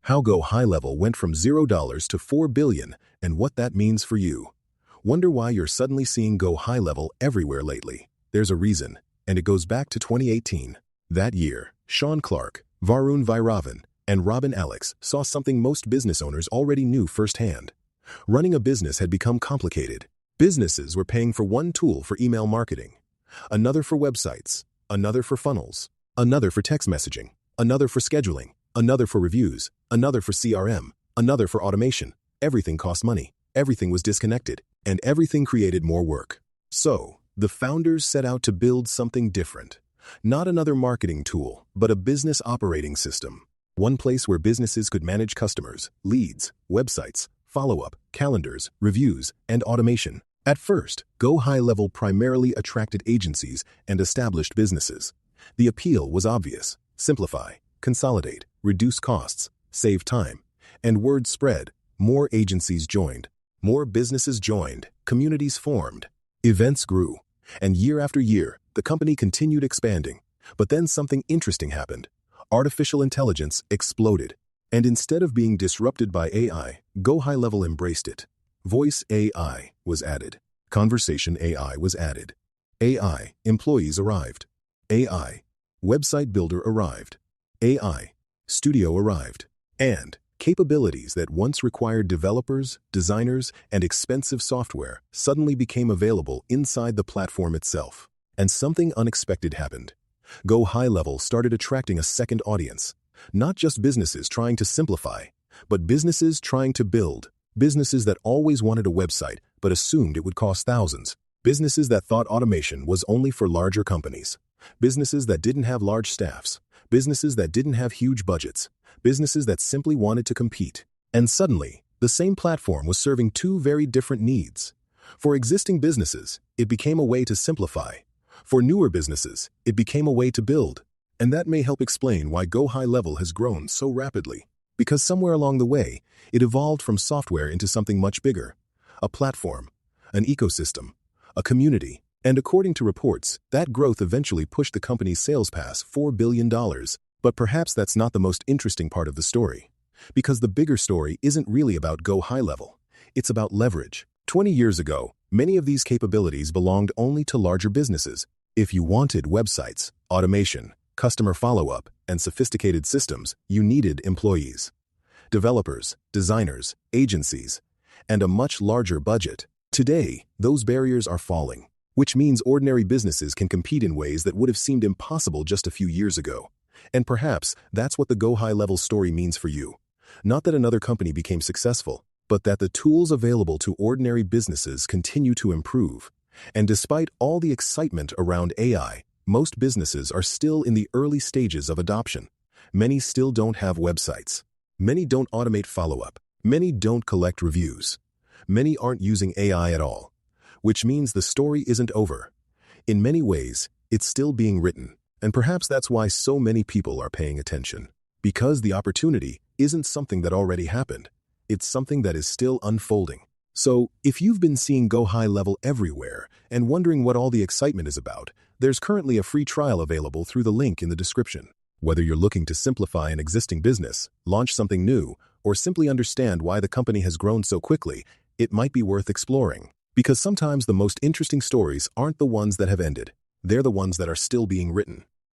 How GoHighLevel went from $0 to $4 billion and what that means for you. Wonder why you're suddenly seeing GoHighLevel everywhere lately? There's a reason, and it goes back to 2018. That year, Sean Clark, Varun Vairavan, and Robin Alex saw something most business owners already knew firsthand. Running a business had become complicated. Businesses were paying for one tool for email marketing, another for websites, another for funnels, another for text messaging, another for scheduling, another for reviews, another for CRM, another for automation. Everything cost money, everything was disconnected, and everything created more work. So, the founders set out to build something different. Not another marketing tool, but a business operating system. One place where businesses could manage customers, leads, websites, follow-up, calendars, reviews, and automation. At first, GoHighLevel primarily attracted agencies and established businesses. The appeal was obvious: simplify, consolidate, reduce costs, save time. And word spread. More agencies joined. More businesses joined. Communities formed. Events grew. And year after year, the company continued expanding. But then something interesting happened. Artificial intelligence exploded. And instead of being disrupted by AI, GoHighLevel embraced it. Voice AI was added. Conversation AI was added. AI, employees arrived. AI, website builder arrived. AI, studio arrived. And capabilities that once required developers, designers, and expensive software suddenly became available inside the platform itself. And something unexpected happened. GoHighLevel started attracting a second audience. Not just businesses trying to simplify, but businesses trying to build. Businesses that always wanted a website but assumed it would cost thousands. Businesses that thought automation was only for larger companies. Businesses that didn't have large staffs. Businesses that didn't have huge budgets. Businesses that simply wanted to compete. And suddenly, the same platform was serving two very different needs. For existing businesses, it became a way to simplify. For newer businesses, it became a way to build. And that may help explain why GoHighLevel has grown so rapidly. Because somewhere along the way, it evolved from software into something much bigger. A platform, an ecosystem, a community. And according to reports, that growth eventually pushed the company's sales past $4 billion. But perhaps that's not the most interesting part of the story. Because the bigger story isn't really about GoHighLevel. It's about leverage. 20 years ago, many of these capabilities belonged only to larger businesses. If you wanted websites, automation, customer follow-up, and sophisticated systems, you needed employees, developers, designers, agencies, and a much larger budget. Today, those barriers are falling, which means ordinary businesses can compete in ways that would have seemed impossible just a few years ago. And perhaps that's what the GoHighLevel story means for you. Not that another company became successful, but that the tools available to ordinary businesses continue to improve. And despite all the excitement around AI, most businesses are still in the early stages of adoption. Many still don't have websites. Many don't automate follow-up. Many don't collect reviews. Many aren't using AI at all. Which means the story isn't over. In many ways, it's still being written. And perhaps that's why so many people are paying attention. Because the opportunity isn't something that already happened. It's something that is still unfolding. So, if you've been seeing GoHighLevel everywhere and wondering what all the excitement is about, there's currently a free trial available through the link in the description. Whether you're looking to simplify an existing business, launch something new, or simply understand why the company has grown so quickly, it might be worth exploring. Because sometimes the most interesting stories aren't the ones that have ended. They're the ones that are still being written.